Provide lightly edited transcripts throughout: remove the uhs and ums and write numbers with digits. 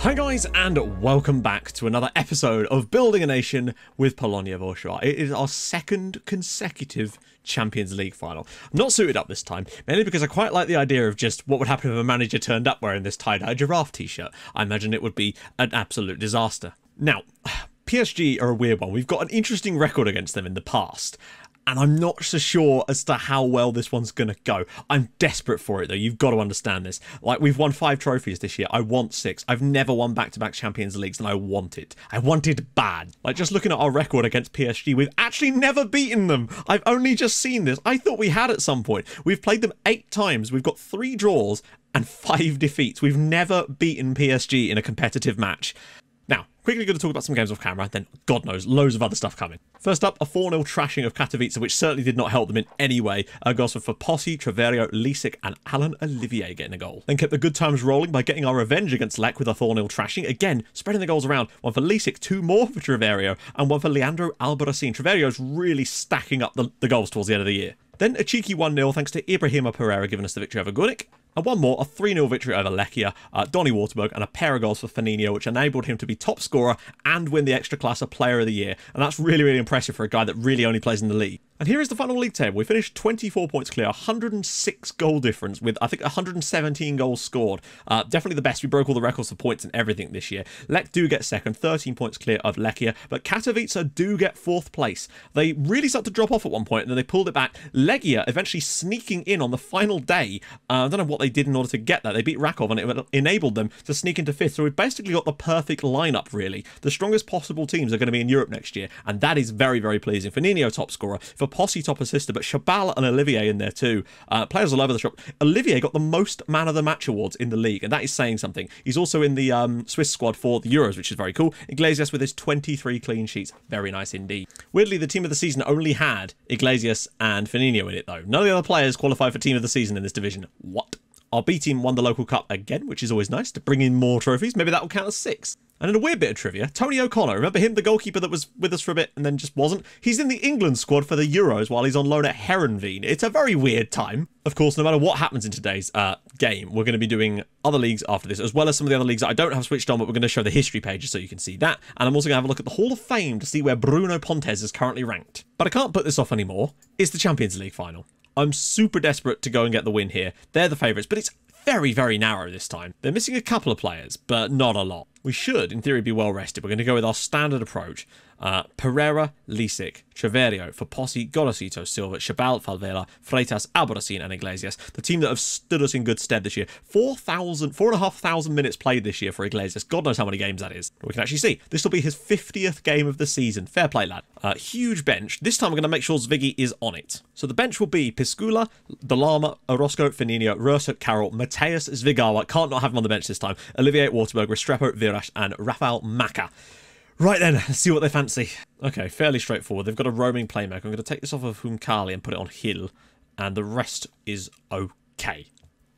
Hi guys, and welcome back to another episode of Building a Nation with Polonia Warszawa. It is our second consecutive Champions League final. I'm not suited up this time, mainly because I quite like the idea of just what would happen if a manager turned up wearing this tie-dye giraffe t-shirt. I imagine it would be an absolute disaster. Now, PSG are a weird one. We've got an interesting record against them in the past, and I'm not so sure as to how well this one's going to go. I'm desperate for it, though. You've got to understand this. Like, we've won 5 trophies this year. I want 6. I've never won back-to-back Champions Leagues, and I want it. I want it bad. Like, just looking at our record against PSG, we've actually never beaten them. I've only just seen this. I thought we had at some point. We've played them 8 times. We've got 3 draws and 5 defeats. We've never beaten PSG in a competitive match. Now, quickly going to talk about some games off camera, then God knows, loads of other stuff coming. First up, a 4-0 trashing of Katowice, which certainly did not help them in any way. Goals for Posse, Treverio, Lisek and Alan Olivier getting a goal. Then kept the good times rolling by getting our revenge against Lech with a 4-0 trashing. Again, spreading the goals around. 1 for Lisek, 2 more for Treverio, and 1 for Leandro Albarracin. Treverio's really stacking up the goals towards the end of the year. Then a cheeky 1-0 thanks to Ibrahima Pereira giving us the victory over Gunic. And one more, a 3-0 victory over Lechia, Donny Waterberg, and a pair of goals for Firmino, which enabled him to be top scorer and win the Ekstraklasa Player of the Year. And that's really, really impressive for a guy that really only plays in the league. And here is the final league table. We finished 24 points clear, 106 goal difference with, I think, 117 goals scored. Definitely the best. We broke all the records for points and everything this year. Lech do get second, 13 points clear of Lechia, but Katowice do get 4th place. They really started to drop off at one point, and then they pulled it back. Legia eventually sneaking in on the final day. I don't know what they did in order to get that. They beat Rakov, and it enabled them to sneak into 5th. So we've basically got the perfect lineup, really. The strongest possible teams are going to be in Europe next year, and that is very, very pleasing. Firmino top scorer, for Posse top assister, but Chabal and Olivier in there too. Players all over the shop. Olivier got the most man of the match awards in the league, and that is saying something. He's also in the Swiss squad for the Euros, which is very cool. Iglesias with his 23 clean sheets. Very nice indeed. Weirdly, the team of the season only had Iglesias and Firmino in it, though. None of the other players qualified for team of the season in this division. What? Our B team won the local cup again, which is always nice to bring in more trophies. Maybe that will count as 6. And in a weird bit of trivia, Tony O'Connor, remember him, the goalkeeper that was with us for a bit and then just wasn't? He's in the England squad for the Euros while he's on loan at Herenveen. It's a very weird time. Of course, no matter what happens in today's game, we're going to be doing other leagues after this, as well as some of the other leagues that I don't have switched on, but we're going to show the history pages so you can see that. And I'm also going to have a look at the Hall of Fame to see where Bruno Pontes is currently ranked. But I can't put this off anymore. It's the Champions League final. I'm super desperate to go and get the win here. They're the favourites, but it's very, very narrow this time. They're missing a couple of players, but not a lot. We should, in theory, be well rested. We're going to go with our standard approach. Pereira, Lisek, Treverio, for Posse, Gorosito, Silva, Chabal, Falvela, Freitas, Albarracin and Iglesias. The team that have stood us in good stead this year. 4,500 minutes played this year for Iglesias. God knows how many games that is. We can actually see. This will be his 50th game of the season. Fair play, lad. Huge bench. This time we're going to make sure Zviggy is on it. So the bench will be Piscula, Dalama, Orozco, Firmino, Rosa, Carroll, Mateus, Zvigawa. Can't not have him on the bench this time. Olivier Waterberg, Restrepo, Virash and Rafael Maka. Right then, let's see what they fancy. Okay, fairly straightforward. They've got a roaming playmaker. I'm going to take this off of Humkali and put it on Hill, and the rest is okay,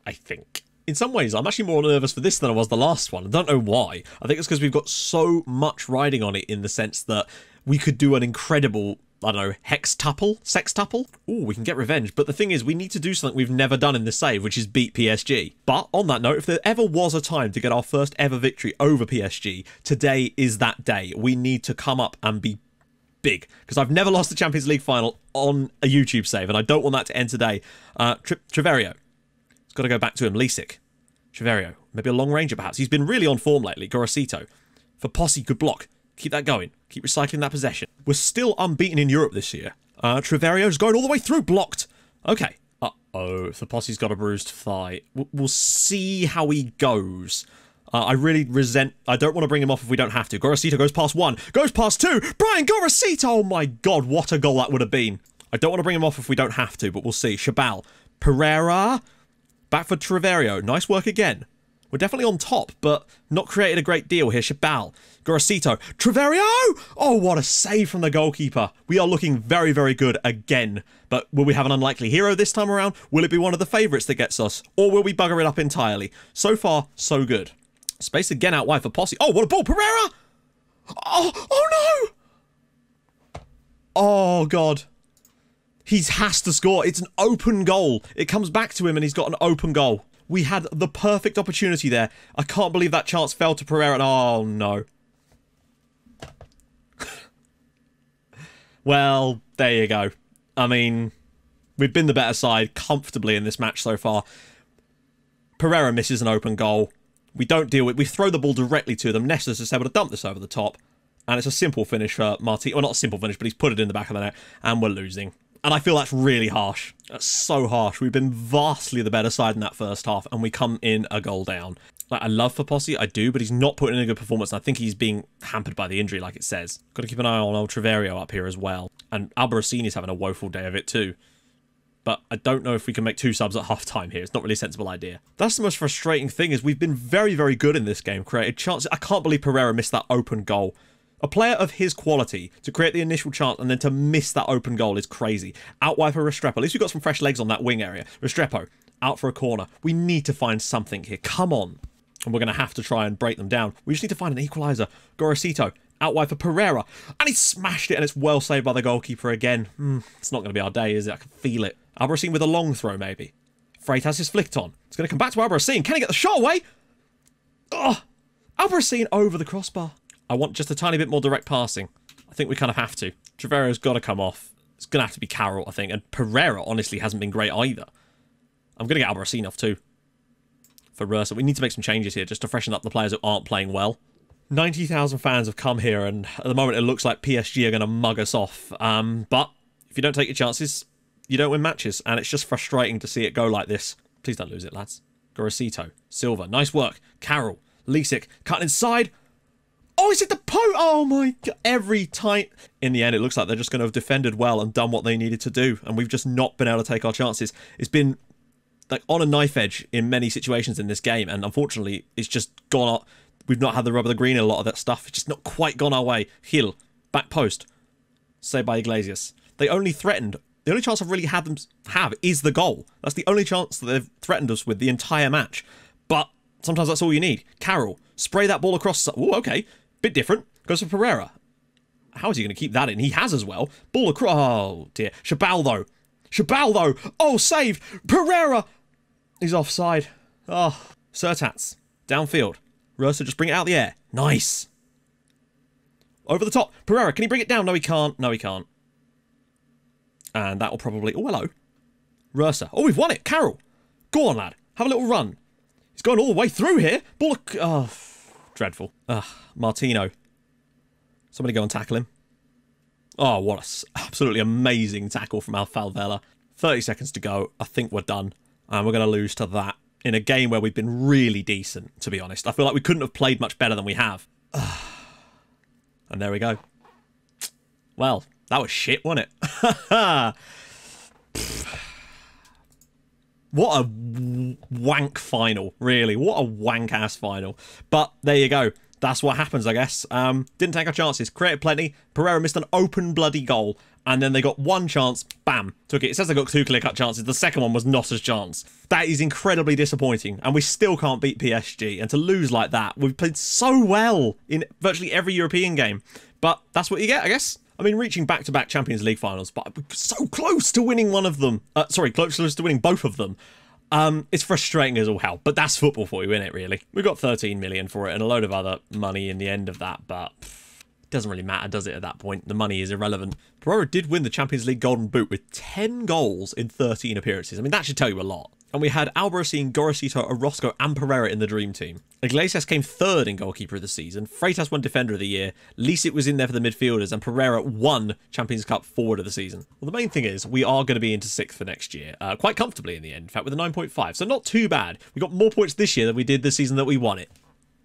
I think. In some ways, I'm actually more nervous for this than I was the last one. I don't know why. I think it's because we've got so much riding on it in the sense that we could do an incredible, I don't know, sextuple? Ooh, we can get revenge. But the thing is, we need to do something we've never done in this save, which is beat PSG. But on that note, if there ever was a time to get our first ever victory over PSG, today is that day. We need to come up and be big. Because I've never lost the Champions League final on a YouTube save, and I don't want that to end today. Treverio. It's got to go back to him. Lisek. Treverio. Maybe a long ranger, perhaps. He's been really on form lately. Gorosito. For Posse, good block. Keep that going. Keep recycling that possession. We're still unbeaten in Europe this year. Treverio's going all the way through. Blocked. Okay. Uh-oh. If the Posse's got a bruised thigh. We'll see how he goes. I really resent... I don't want to bring him off if we don't have to. Gorosito goes past 1. Goes past 2. Brian Gorosito! Oh my god, what a goal that would have been. I don't want to bring him off if we don't have to, but we'll see. Chabal. Pereira. Back for Treverio. Nice work again. We're definitely on top, but not created a great deal here. Chabal. Gorosito. Treverio! Oh, what a save from the goalkeeper. We are looking very, very good again. But will we have an unlikely hero this time around? Will it be one of the favourites that gets us? Or will we bugger it up entirely? So far, so good. Space again out wide for Posse. Oh, what a ball. Pereira! Oh no! Oh, God. He has to score. It's an open goal. It comes back to him and he's got an open goal. We had the perfect opportunity there. I can't believe that chance fell to Pereira. Oh, no. Well, there you go. I mean, we've been the better side comfortably in this match so far. Pereira misses an open goal. We don't deal with it. We throw the ball directly to them. Nestor's just able to dump this over the top. And it's a simple finish for Martin. Well, not a simple finish, but he's put it in the back of the net. And we're losing. And I feel that's really harsh. That's so harsh. We've been vastly the better side in that first half, and we come in a goal down. Like, I love Fopossi, I do, but he's not putting in a good performance, and I think he's being hampered by the injury, like it says. Got to keep an eye on old Treverio up here as well. And Albarracini's having a woeful day of it too. But I don't know if we can make 2 subs at half-time here. It's not really a sensible idea. That's the most frustrating thing, is we've been very, very good in this game. Created chances. I can't believe Pereira missed that open goal. A player of his quality to create the initial chance and then to miss that open goal is crazy. Out wide for Restrepo. At least we've got some fresh legs on that wing area. Restrepo, out for a corner. We need to find something here. Come on. And we're going to have to try and break them down. We just need to find an equaliser. Gorosito, out wide for Pereira. And he smashed it, and it's well saved by the goalkeeper again. It's not going to be our day, is it? I can feel it. Albarracin with a long throw, maybe. Freitas is flicked on. It's going to come back to Albarracin. Can he get the shot away? Oh, Albarracin over the crossbar. I want just a tiny bit more direct passing. I think we kind of have to. Treverio's got to come off. It's going to have to be Carroll, I think. And Pereira, honestly, hasn't been great either. I'm going to get Albarracin off too. For Rursa. We need to make some changes here just to freshen up the players who aren't playing well. 90,000 fans have come here, and at the moment it looks like PSG are going to mug us off. But if you don't take your chances, you don't win matches. And it's just frustrating to see it go like this. Please don't lose it, lads. Gorosito. Silva. Nice work. Carroll. Lisic. Cutting inside. Oh, is it the post? Oh my god. Every time. In the end, it looks like they're just going to have defended well and done what they needed to do. And we've just not been able to take our chances. It's been like on a knife edge in many situations in this game. And unfortunately, it's just gone up. We've not had the rub of the green in a lot of that stuff. It's just not quite gone our way. Gil. Back post. Saved by Iglesias. They only threatened. The only chance I've really had them have is the goal. That's the only chance that they've threatened us with the entire match. But sometimes that's all you need. Carroll. Spray that ball across. Oh, okay. Bit different. Goes for Pereira. How is he going to keep that in? He has as well. Ball across. Oh, dear. Shabaldo. Shabaldo. Oh, saved. Pereira. He's offside. Oh. Sertats. Downfield. Rursa, just bring it out the air. Nice. Over the top. Pereira, can he bring it down? No, he can't. No, he can't. And that will probably... Oh, hello. Rursa. Oh, we've won it. Carroll. Go on, lad. Have a little run. He's going all the way through here. Ball... Oh, dreadful. Martino. Somebody go and tackle him. Oh, what a absolutely amazing tackle from Alfalvella. 30 seconds to go. I think we're done. And we're going to lose to that in a game where we've been really decent, to be honest. I feel like we couldn't have played much better than we have. And there we go. Well, that was shit, wasn't it? What a wank final, really. What a wank-ass final. But there you go. That's what happens, I guess. Didn't take our chances. Created plenty. Pereira missed an open bloody goal. And then they got one chance. Bam. Took it. It says they got 2 clear-cut chances. The second one was not a chance. That is incredibly disappointing. And we still can't beat PSG. And to lose like that, we've played so well in virtually every European game. But that's what you get, I guess. I mean, reaching back-to-back Champions League finals, but we're so close to winning one of them. Sorry, close to winning both of them. It's frustrating as all hell, but that's football for you, isn't it, really? We got 13 million for it and a load of other money in the end of that, but it doesn't really matter, does it, at that point? The money is irrelevant. Pereira did win the Champions League Golden Boot with 10 goals in 13 appearances. I mean, that should tell you a lot. And we had Albarracin, Gorosito, Orozco and Pereira in the dream team. Iglesias came 3rd in goalkeeper of the season. Freitas won defender of the year. Lisic was in there for the midfielders. And Pereira won Champions Cup forward of the season. Well, the main thing is we are going to be into 6th for next year. Quite comfortably in the end. In fact, with a 9.5. So not too bad. We got more points this year than we did the season that we won it.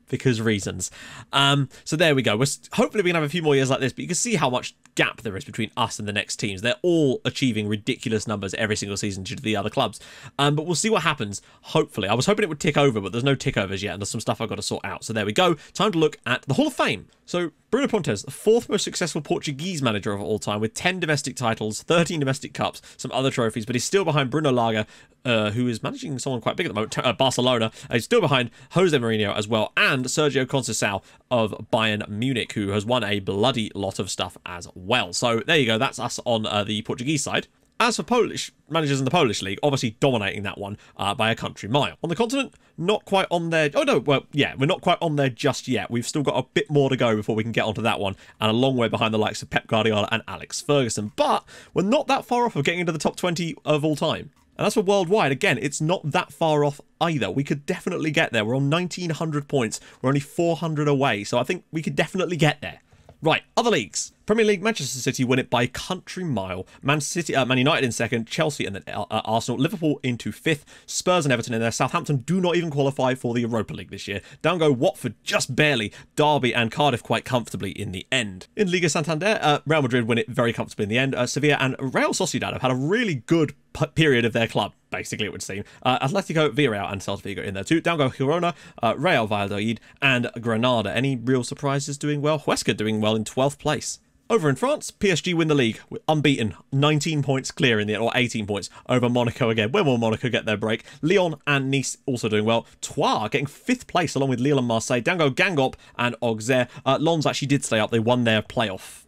Because reasons. So there we go. Hopefully we can have a few more years like this, but you can see how much gap there is between us and the next teams. They're all achieving ridiculous numbers every single season due to the other clubs. But we'll see what happens, hopefully. I was hoping it would tick over, but there's no tick overs yet, and there's some stuff I've got to sort out. So there we go. Time to look at the Hall of Fame. So Bruno Pontes, the 4th most successful Portuguese manager of all time, with 10 domestic titles, 13 domestic cups, some other trophies, but he's still behind Bruno Lage, who is managing someone quite big at the moment, Barcelona. He's still behind Jose Mourinho as well, and Sergio Conceição of Bayern Munich, who has won a bloody lot of stuff as well. So there you go. That's us on the Portuguese side. As for Polish managers in the Polish league, obviously dominating that one by a country mile. On the continent, not quite on there. Oh no, well, yeah, we're not quite on there just yet. We've still got a bit more to go before we can get onto that one, and a long way behind the likes of Pep Guardiola and Alex Ferguson. But we're not that far off of getting into the top 20 of all time. And as for worldwide, again, it's not that far off either. We could definitely get there. We're on 1,900 points. We're only 400 away, so I think we could definitely get there. Right, other leagues. Premier League, Manchester City win it by country mile. Man United in second, Chelsea and then Arsenal. Liverpool into fifth, Spurs and Everton in there. Southampton do not even qualify for the Europa League this year. Down go Watford just barely. Derby and Cardiff quite comfortably in the end. In Liga Santander, Real Madrid win it very comfortably in the end. Sevilla and Real Sociedad have had a really good period of their club, basically, it would seem. Atletico, Villarreal and Celta Vigo in there too. Down go Girona, Real Valladolid and Granada. Any real surprises doing well? Huesca doing well in 12th place. Over in France, PSG win the league, unbeaten, 19 points clear in the end, or 18 points over Monaco again. When will Monaco get their break? Lyon and Nice also doing well. Troyes getting 5th place along with Lille and Marseille. Down go Gangop and Auxerre. Lens actually did stay up. They won their playoff.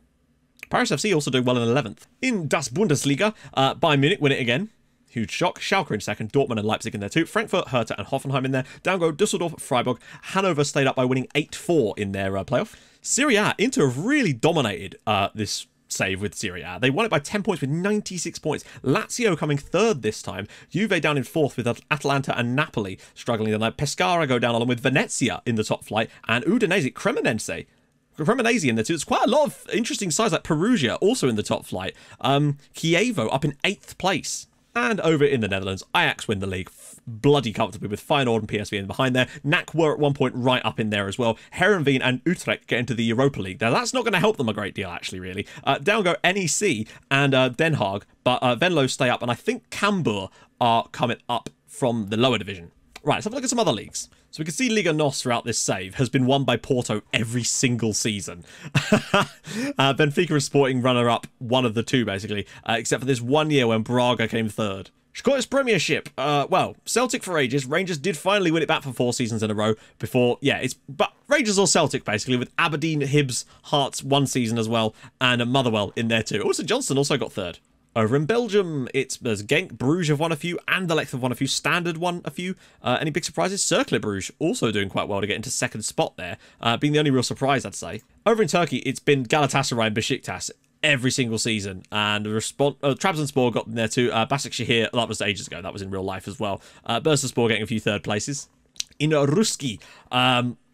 Paris FC also doing well in 11th. In Das Bundesliga, Bayern Munich win it again. Huge shock. Schalke in second, Dortmund and Leipzig in there too. Frankfurt, Hertha and Hoffenheim in there. Down go Düsseldorf, Freiburg. Hanover stayed up by winning 8-4 in their playoff. Serie A, Inter have really dominated this save with Serie A. They won it by 10 points with 96 points. Lazio coming third this time. Juve down in fourth with Atalanta and Napoli struggling. Then Pescara go down along with Venezia in the top flight. And Udinese, Cremonese in there too. There's quite a lot of interesting sides like Perugia also in the top flight. Chievo up in 8th place. And over in the Netherlands, Ajax win the league bloody comfortably with Feyenoord and PSV in behind there. NAC were at one point right up in there as well. Heerenveen and Utrecht get into the Europa League. Now, that's not going to help them a great deal, actually, really. Down go NEC and Den Haag, but Venlo stay up, and I think Cambuur are coming up from the lower division. Right, let's have a look at some other leagues. So we can see Liga NOS throughout this save has been won by Porto every single season. Benfica is sporting runner-up, one of the two, basically, except for this one year when Braga came third. Scottish Premiership, well, Celtic for ages. Rangers did finally win it back for 4 seasons in a row before, yeah, but Rangers or Celtic, basically, with Aberdeen, Hibs, Hearts 1 season as well, and Motherwell in there too. Also, Johnston also got third. Over in Belgium, there's Genk, Bruges have won a few, Anderlecht have won a few, Standard won a few. Any big surprises? Cercle Bruges also doing quite well to get into second spot there, being the only real surprise, I'd say. Over in Turkey, it's been Galatasaray and Besiktas every single season, and Trabzonspor got in there too. Başakşehir, that was ages ago, that was in real life as well. Bursaspor getting a few third places. In Ruski,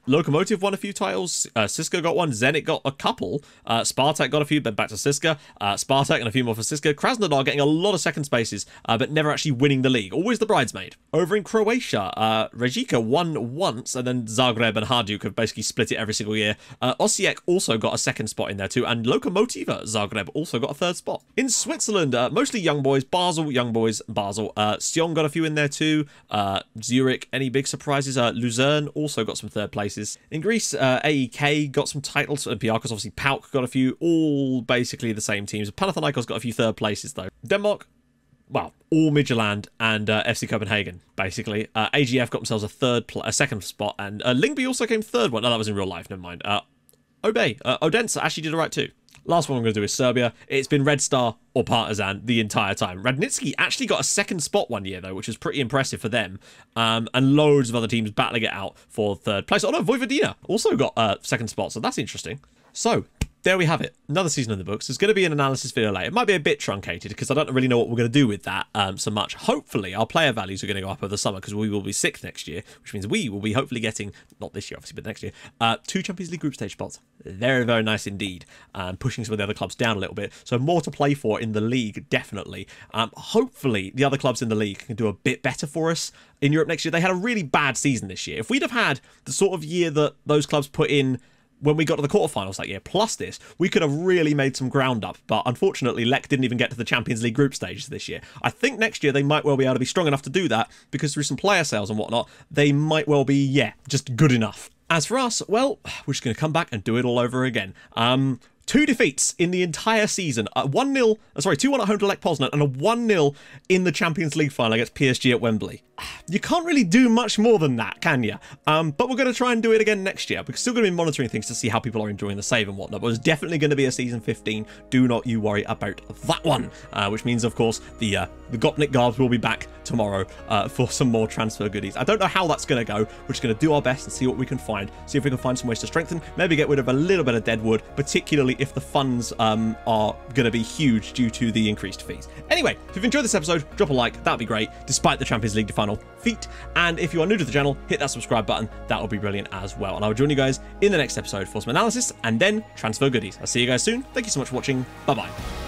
Lokomotiv won a few titles, Siska got one, Zenit got a couple, Spartak got a few, but back to Siska, Spartak and a few more for Siska, Krasnodar getting a lot of second spaces, but never actually winning the league, always the bridesmaid. Over in Croatia, Rijeka won once, and then Zagreb and Hajduk have basically split it every single year. Osijek also got a second spot in there too, and Lokomotiva Zagreb also got a third spot. In Switzerland, mostly young boys, Basel, young boys, Basel, Sion got a few in there too, Zurich, any big surprises? Luzern also got some third places. In Greece, AEK got some titles, and Piarkos, obviously PAOK got a few, all basically the same teams. Panathinaikos got a few third places though. Denmark, well, all Midtjylland and FC Copenhagen, basically. AGF got themselves a second spot, and Lyngby also came third one. No, that was in real life, never mind. Odense actually did alright too. Last one I'm going to do is Serbia. It's been Red Star or Partizan the entire time. Radnitsky actually got a second spot one year, though, which was pretty impressive for them. And loads of other teams battling it out for third place. Oh, no, Vojvodina also got a second spot, so that's interesting. So, there we have it. Another season in the books. There's going to be an analysis video later. It might be a bit truncated because I don't really know what we're going to do with that so much. Hopefully, our player values are going to go up over the summer because we will be 6th next year, which means we will be hopefully getting, not this year obviously, but next year, 2 Champions League group stage spots. Very, very nice indeed. Pushing some of the other clubs down a little bit. So more to play for in the league, definitely. Hopefully, the other clubs in the league can do a bit better for us in Europe next year. They had a really bad season this year. If we'd have had the sort of year that those clubs put in when we got to the quarterfinals that year, plus this, we could have really made some ground up. But unfortunately, Lech didn't even get to the Champions League group stage this year. I think next year they might well be able to be strong enough to do that because through some player sales and whatnot, they might well be, yeah, just good enough. As for us, well, we're just going to come back and do it all over again. 2 defeats in the entire season. 2-1 at home to Lech Poznan and a 1-0 in the Champions League final against PSG at Wembley. You can't really do much more than that, can you? But we're going to try and do it again next year. We're still going to be monitoring things to see how people are enjoying the save and whatnot. But it's definitely going to be a season 15. Do not you worry about that one. Which means, of course, the Gopnik Garbs will be back tomorrow for some more transfer goodies. I don't know how that's going to go. We're just going to do our best and see what we can find. See if we can find some ways to strengthen. Maybe get rid of a little bit of dead wood, particularly if the funds are going to be huge due to the increased fees. Anyway, if you've enjoyed this episode, drop a like. That'd be great, despite the Champions League final feat. And if you are new to the channel, hit that subscribe button. That would be brilliant as well. And I will join you guys in the next episode for some analysis and then transfer goodies. I'll see you guys soon. Thank you so much for watching. Bye-bye.